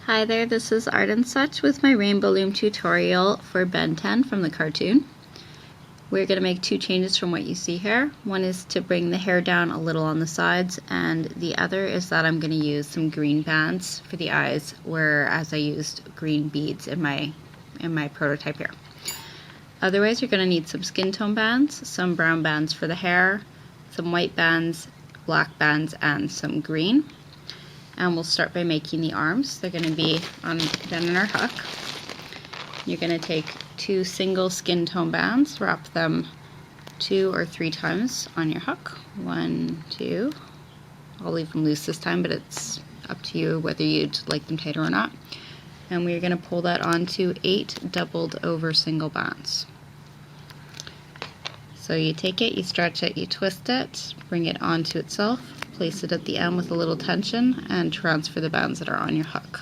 Hi there, this is Art and Such with my Rainbow Loom tutorial for Ben 10 from the cartoon. We're going to make two changes from what you see here. One is to bring the hair down a little on the sides, and the other is that I'm going to use some green bands for the eyes, whereas I used green beads in my prototype here. Otherwise, you're going to need some skin tone bands, some brown bands for the hair, some white bands, black bands, and some green. And we'll start by making the arms. They're going to be done in our hook. You're going to take two single skin tone bands, wrap them 2 or 3 times on your hook. 1, 2. I'll leave them loose this time, but it's up to you whether you'd like them tighter or not. And we're going to pull that onto 8 doubled over single bands. So you take it, you stretch it, you twist it, bring it onto itself, place it at the end with a little tension, and transfer the bands that are on your hook.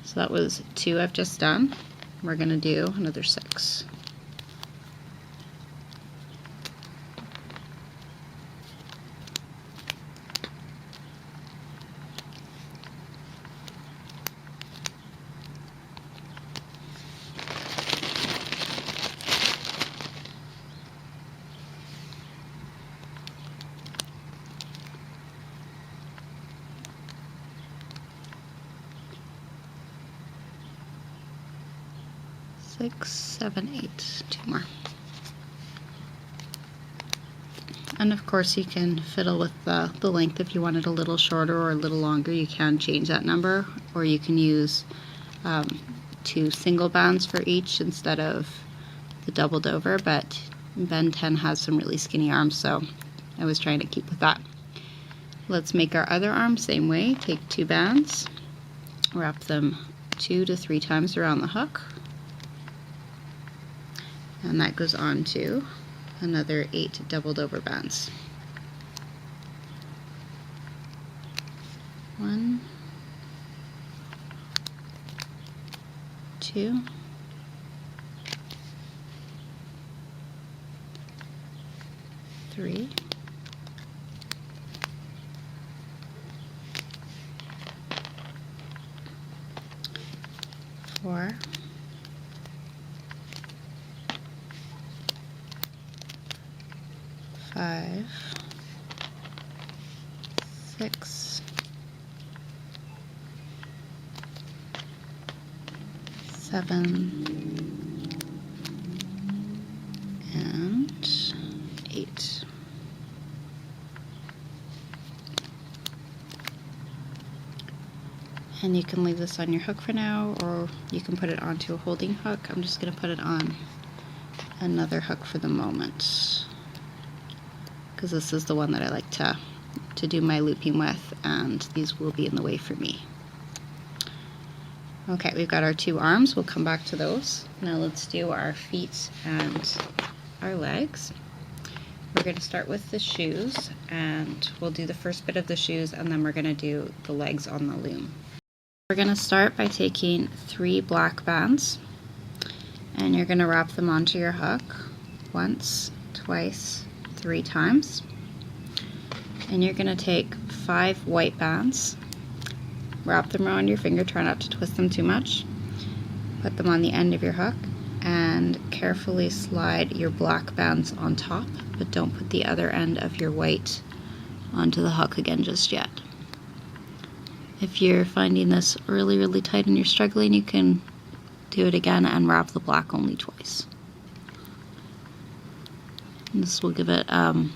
So that was 2 I've just done. We're going to do another 6. Six, 7, 8, 2 more. And of course you can fiddle with the length. If you want it a little shorter or a little longer, you can change that number, or you can use 2 single bands for each instead of the doubled over, but Ben 10 has some really skinny arms, so I was trying to keep with that. Let's make our other arm same way. Take 2 bands, wrap them 2 to 3 times around the hook, and that goes on to another 8 doubled over bands. 1, 2, 3, 4, 5, 6, 7, and 8. And you can leave this on your hook for now, or you can put it onto a holding hook. I'm just going to put it on another hook for the moment, because this is the one that I like to do my looping with, and these will be in the way for me. Okay, we've got our 2 arms. We'll come back to those. Now let's do our feet and our legs. We're going to start with the shoes, and we'll do the first bit of the shoes, and then we're going to do the legs on the loom. We're going to start by taking 3 black bands, and you're going to wrap them onto your hook once, twice, 3 times, and you're going to take 5 white bands, wrap them around your finger, try not to twist them too much, put them on the end of your hook, and carefully slide your black bands on top, but don't put the other end of your white onto the hook again just yet. If you're finding this really tight and you're struggling, you can do it again and wrap the black only twice. This will give it a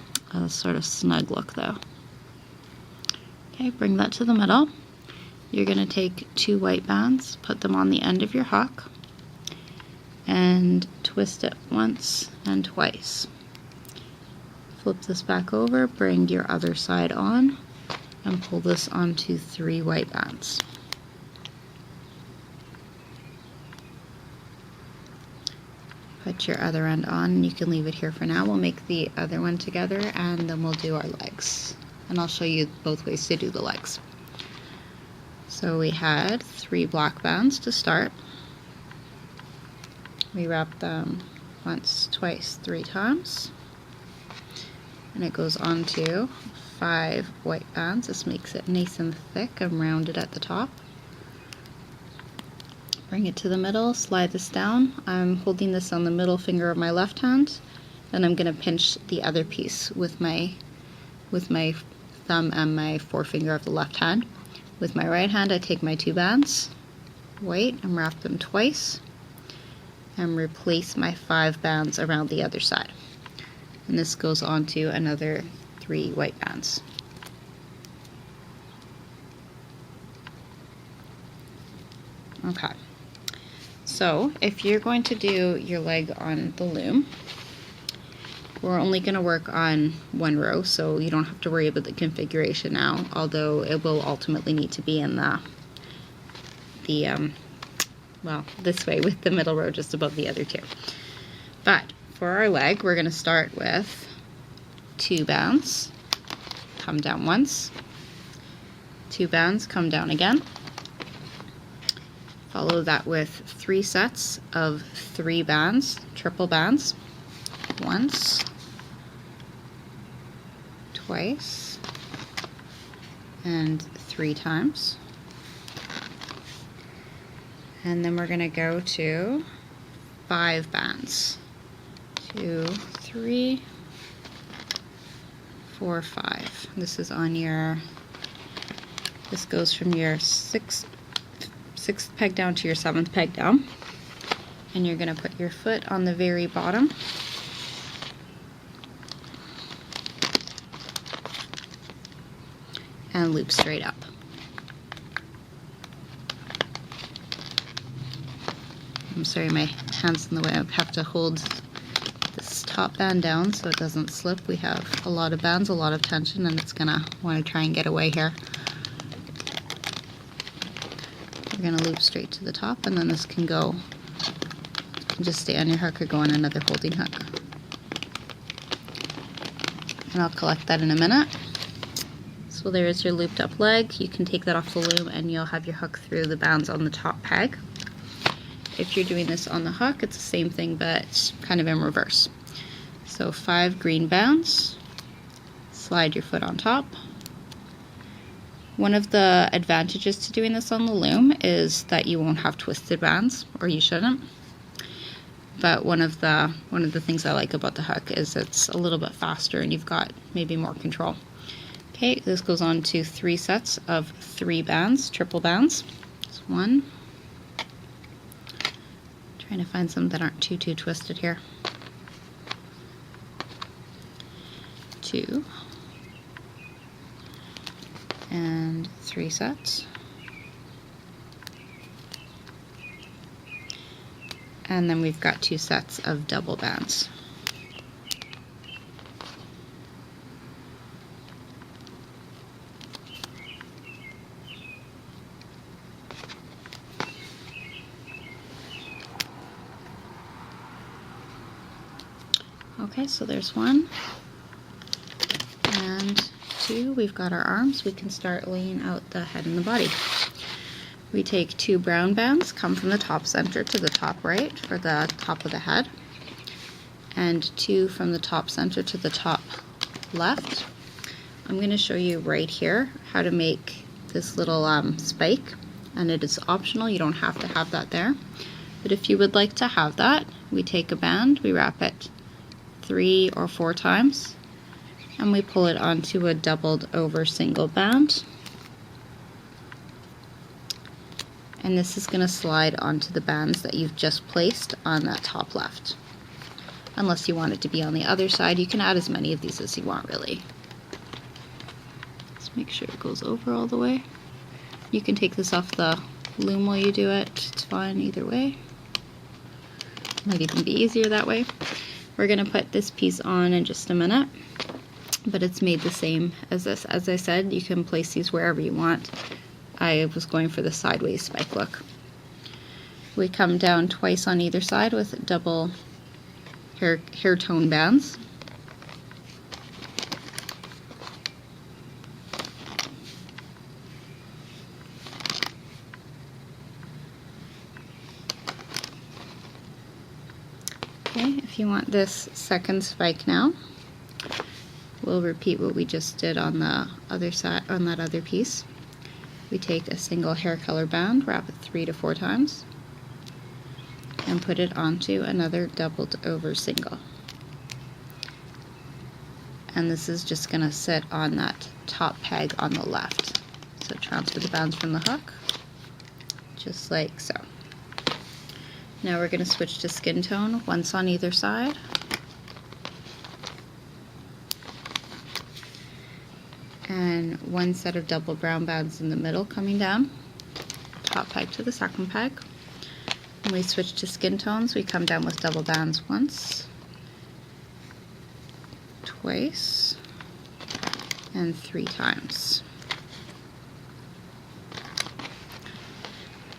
sort of snug look though. Okay, bring that to the middle. You're going to take 2 white bands, put them on the end of your hook, and twist it once and twice. Flip this back over, bring your other side on, and pull this onto 3 white bands. Put your other end on, and you can leave it here for now. We'll make the other one together, and then we'll do our legs. And I'll show you both ways to do the legs. So we had 3 black bands to start. We wrap them once, twice, 3 times. And it goes on to 5 white bands. This makes it nice and thick and rounded at the top. Bring it to the middle, slide this down. I'm holding this on the middle finger of my left hand, and I'm going to pinch the other piece with my thumb and my forefinger of the left hand. With my right hand, I take my 2 bands, white, and wrap them twice, and replace my 5 bands around the other side. And this goes on to another 3 white bands. Okay, so if you're going to do your leg on the loom, we're only going to work on 1 row, so you don't have to worry about the configuration now, although it will ultimately need to be in well, this way with the middle row just above the other 2. But for our leg, we're going to start with 2 bands, come down once, 2 bands, come down again. Follow that with 3 sets of 3 bands, triple bands, once, twice, and 3 times. And then we're going to go to 5 bands. 2, 3, 4, 5. This is on your, this goes from your 6th peg down to your 7th peg down. And you're going to put your foot on the very bottom. And loop straight up. I'm sorry, my hand's in the way. I have to hold this top band down so it doesn't slip. We have a lot of bands, a lot of tension, and it's gonna want to try and get away here. We're gonna loop straight to the top, and then this can go, you can just stay on your hook or go on another holding hook. And I'll collect that in a minute. So there is your looped up leg. You can take that off the loom and you'll have your hook through the bands on the top peg. If you're doing this on the hook, it's the same thing but kind of in reverse. So 5 green bands, slide your foot on top. One of the advantages to doing this on the loom is that you won't have twisted bands, or you shouldn't. But one of the things I like about the hook is it's a little bit faster and you've got maybe more control. Okay, this goes on to 3 sets of 3 bands, triple bands. It's 1. Trying to find some that aren't too twisted here. 2. And 3 sets. And then we've got 2 sets of double bands. Okay, so there's 1 and 2. We've got our arms. We can start laying out the head and the body. We take 2 brown bands, come from the top center to the top right for the top of the head, and 2 from the top center to the top left. I'm going to show you right here how to make this little spike, and it is optional. You don't have to have that there. But if you would like to have that, we take a band, we wrap it 3 or 4 times, and we pull it onto a doubled over single band. And this is going to slide onto the bands that you've just placed on that top left. Unless you want it to be on the other side, you can add as many of these as you want, really. Let's make sure it goes over all the way. You can take this off the loom while you do it. It's fine either way. Might even be easier that way. We're going to put this piece on in just a minute, but it's made the same as this. As I said, you can place these wherever you want. I was going for the sideways spike look. We come down twice on either side with double hair tone bands. Okay, if you want this second spike now, we'll repeat what we just did on the other side, on that other piece. We take a single hair color band, wrap it 3 to 4 times, and put it onto another doubled over single. And this is just going to sit on that top peg on the left. So transfer the bands from the hook, just like so. Now we're going to switch to skin tone, once on either side. And one set of double brown bands in the middle coming down, top peg to the second peg. When we switch to skin tones, we come down with double bands once, twice, and 3 times.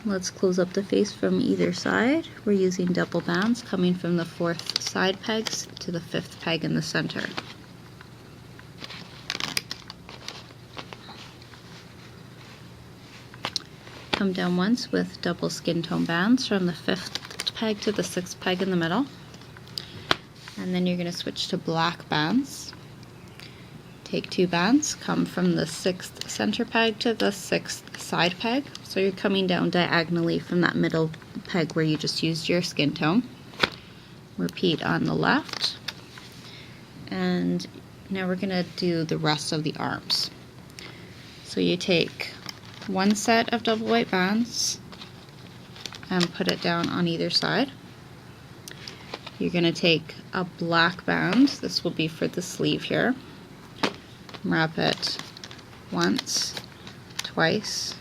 Let's close up the face from either side. We're using double bands coming from the 4th side pegs to the 5th peg in the center. Come down once with double skin tone bands from the 5th peg to the 6th peg in the middle. And then you're going to switch to black bands. Take 2 bands, come from the 6th center peg to the 6th side peg. So you're coming down diagonally from that middle peg where you just used your skin tone. Repeat on the left. And now we're going to do the rest of the arms. So you take 1 set of double white bands and put it down on either side. You're going to take a black band, this will be for the sleeve here, wrap it once, twice,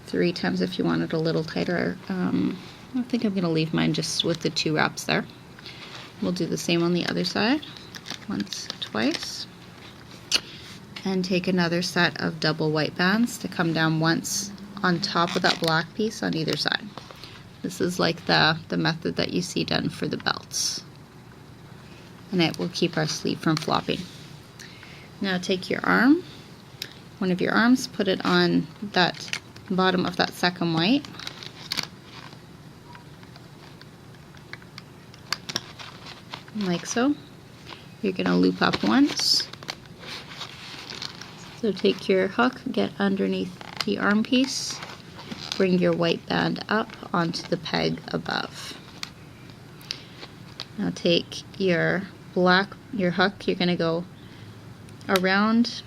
3 times if you want it a little tighter. I think I'm going to leave mine just with the 2 wraps there. We'll do the same on the other side, once, twice. And take another set of double white bands to come down once on top of that black piece on either side. This is like the method that you see done for the belts. And it will keep our sleeve from flopping. Now take your arm, one of your arms, put it on that bottom of that second white. Like so. You're going to loop up once. So take your hook, get underneath the arm piece, bring your white band up onto the peg above. Now take your hook, you're going to go around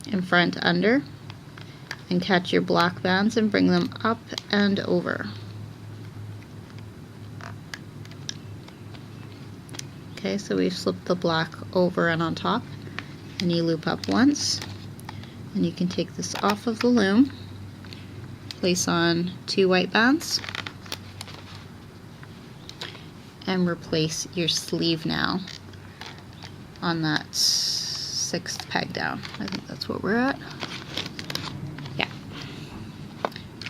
in front under and catch your black bands and bring them up and over. Okay, so we've slipped the black over and on top, and you loop up once. And you can take this off of the loom, place on 2 white bands, and replace your sleeve now on that 6th peg down. I think that's what we're at. Yeah.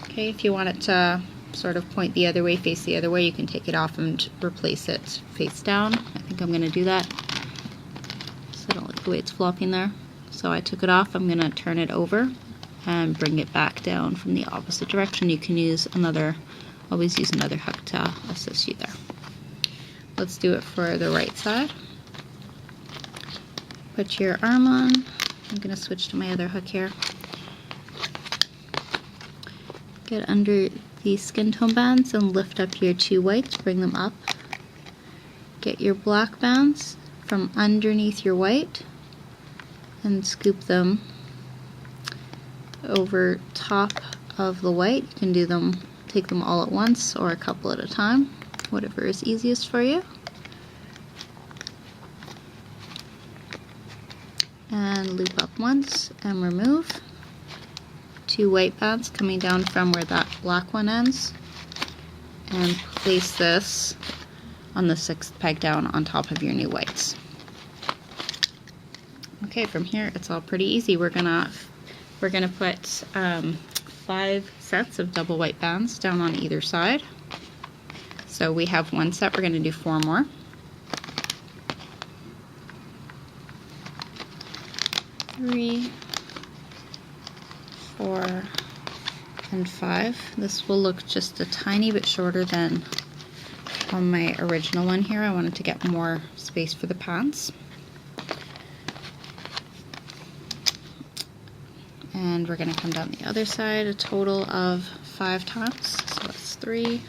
Okay, if you want it to sort of point the other way, face the other way, you can take it off and replace it face down. I think I'm going to do that. So I don't like the way it's flopping there. So I took it off, I'm going to turn it over and bring it back down from the opposite direction. You can use always use another hook to assist you there. Let's do it for the right side. Put your arm on. I'm going to switch to my other hook here. Get under the skin tone bands and lift up your 2 whites, bring them up. Get your black bands from underneath your white and scoop them over top of the white. You can take them all at once or a couple at a time, whatever is easiest for you. And loop up once and remove. 2 white bands coming down from where that black one ends, and place this on the 6th peg down on top of your new whites. Okay, from here it's all pretty easy. We're gonna put 5 sets of double white bands down on either side. So we have 1 set, we're gonna do 4 more. 3, 4, and 5. This will look just a tiny bit shorter than on my original one here. I wanted to get more space for the pants. And we're going to come down the other side a total of 5 times. So that's 3,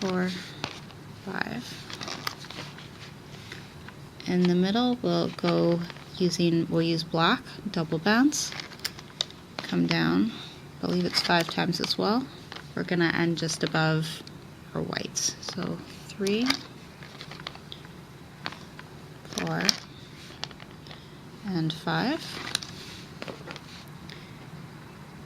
4, 5. In the middle, we'll use black double bands. Come down, I believe it's 5 times as well. We're going to end just above our whites. So 3, 4, and 5.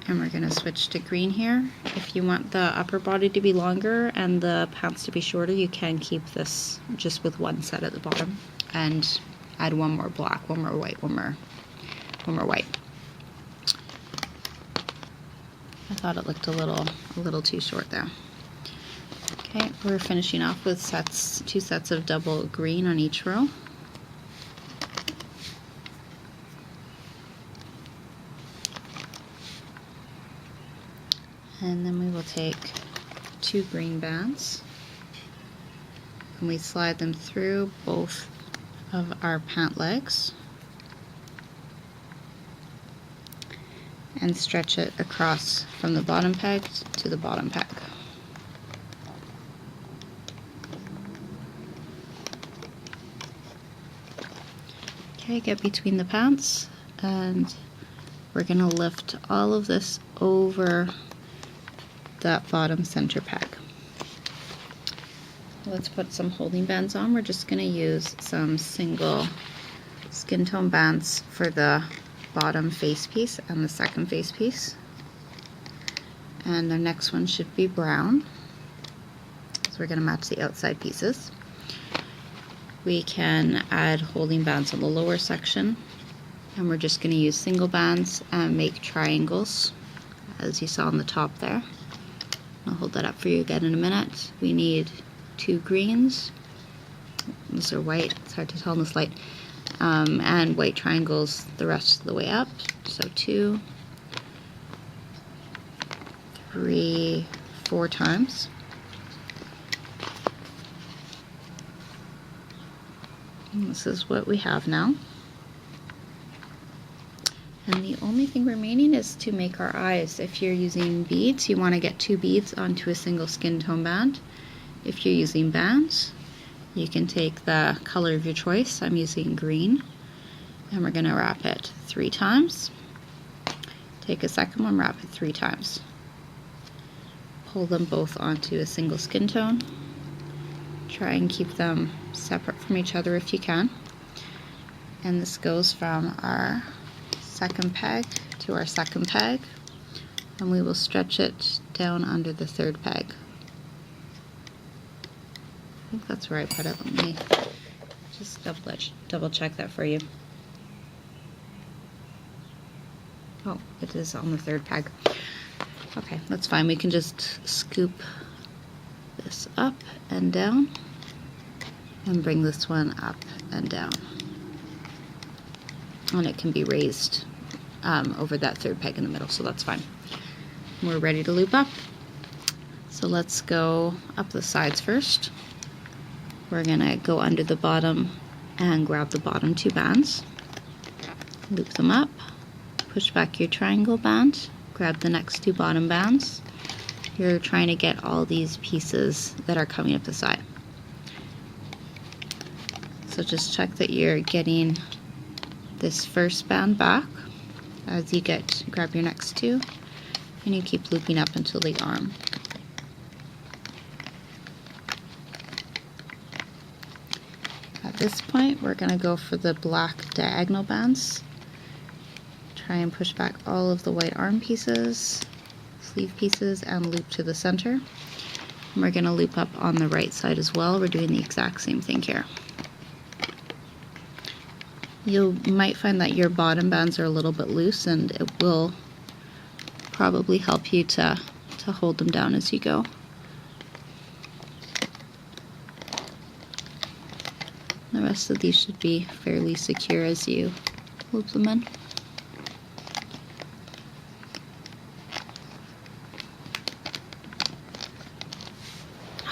And we're going to switch to green here. If you want the upper body to be longer and the pants to be shorter, you can keep this just with one set at the bottom and add one more black, one more white, one more white. I thought it looked a little too short there. Okay, we're finishing off with 2 sets of double green on each row. And then we will take 2 green bands and we slide them through both of our pant legs and stretch it across from the bottom peg to the bottom peg. Okay, get between the pants and we're going to lift all of this over that bottom center peg. Let's put some holding bands on. We're just going to use some single skin tone bands for the bottom face piece and the second face piece. And the next one should be brown. So we're going to match the outside pieces. We can add holding bands on the lower section, and we're just going to use single bands and make triangles as you saw on the top there. I'll hold that up for you again in a minute. We need 2 greens. These are white, it's hard to tell in this light, and white triangles the rest of the way up. So 2, 3, 4 times. And this is what we have now. And the only thing remaining is to make our eyes. If you're using beads, you want to get 2 beads onto a single skin tone band. If you're using bands, you can take the color of your choice. I'm using green. And we're going to wrap it 3 times. Take a second one, wrap it 3 times. Pull them both onto a single skin tone. Try and keep them separate from each other if you can. And this goes from our second peg to our second peg, and we will stretch it down under the third peg. I think that's where I put it. Let me just double check that for you. Oh, it is on the third peg. Okay, that's fine. We can just scoop this up and down and bring this one up and down. And it can be raised over that third peg in the middle, so that's fine. We're ready to loop up. So let's go up the sides first. We're gonna go under the bottom and grab the bottom 2 bands, loop them up, push back your triangle band, grab the next 2 bottom bands. You're trying to get all these pieces that are coming up the side. So just check that you're getting this first band back as you grab your next 2, and you keep looping up until the arm. At this point, we're going to go for the black diagonal bands. Try and push back all of the white arm pieces, sleeve pieces, and loop to the center. And we're going to loop up on the right side as well. We're doing the exact same thing here. You might find that your bottom bands are a little bit loose, and it will probably help you to hold them down as you go. The rest of these should be fairly secure as you loop them in.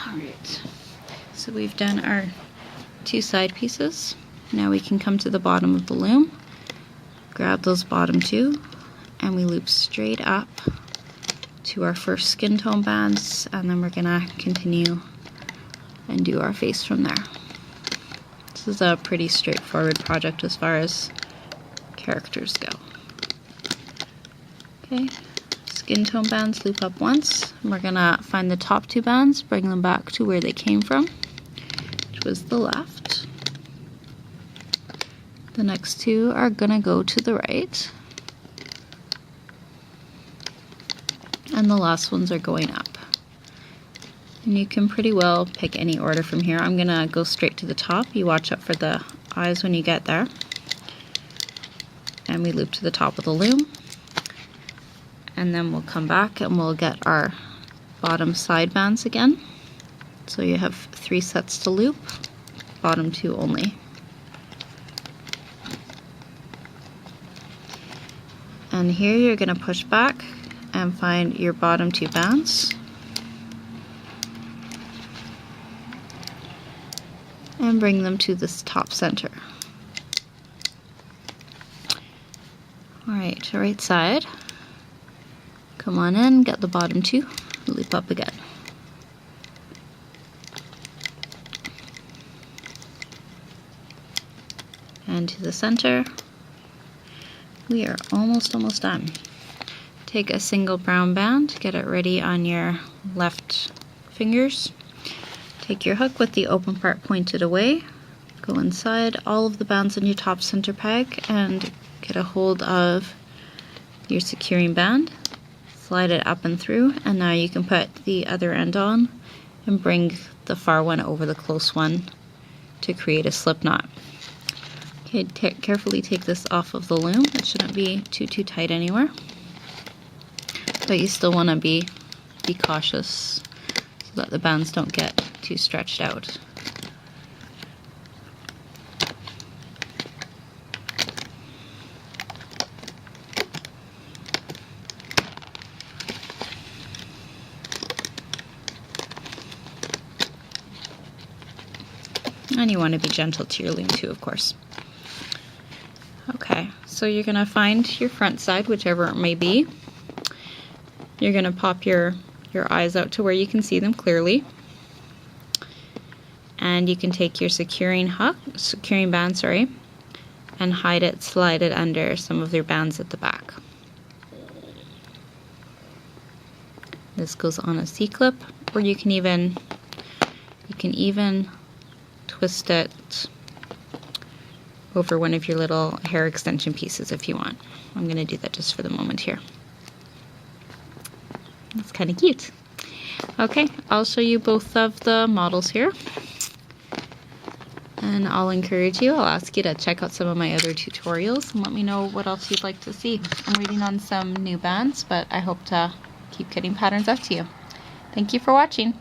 Alright, so we've done our 2 side pieces. Now we can come to the bottom of the loom, grab those bottom 2, and we loop straight up to our first skin tone bands, and then we're going to continue and do our face from there. This is a pretty straightforward project as far as characters go. Okay, skin tone bands loop up once. We're gonna find the top two bands, bring them back to where they came from, which was the left. The next two are gonna go to the right. And the last ones are going up. And you can pretty well pick any order from here. I'm gonna go straight to the top. You watch out for the eyes when you get there. And we loop to the top of the loom. And then we'll come back and we'll get our bottom side bands again. So you have 3 sets to loop, bottom 2 only. And here you're gonna push back and find your bottom 2 bands. And bring them to this top center. Alright, right side. Come on in, get the bottom 2, loop up again. And to the center. We are almost done. Take a single brown band, get it ready on your left fingers. Take your hook with the open part pointed away, go inside all of the bands on your top center peg and get a hold of your securing band, slide it up and through, and now you can put the other end on and bring the far one over the close one to create a slip knot. Okay, carefully take this off of the loom. It shouldn't be too tight anywhere, but you still want to be cautious so that the bands don't get too stretched out. And you want to be gentle to your loom too, of course. Okay, so you're going to find your front side, whichever it may be. You're going to pop your eyes out to where you can see them clearly. And you can take your securing band, and hide it, slide it under some of their bands at the back. This goes on a C-clip, or you can even twist it over one of your little hair extension pieces if you want. I'm going to do that just for the moment here. That's kind of cute. Okay, I'll show you both of the models here. And I'll encourage you, I'll ask you to check out some of my other tutorials and let me know what else you'd like to see. I'm waiting on some new bands, but I hope to keep getting patterns out to you. Thank you for watching.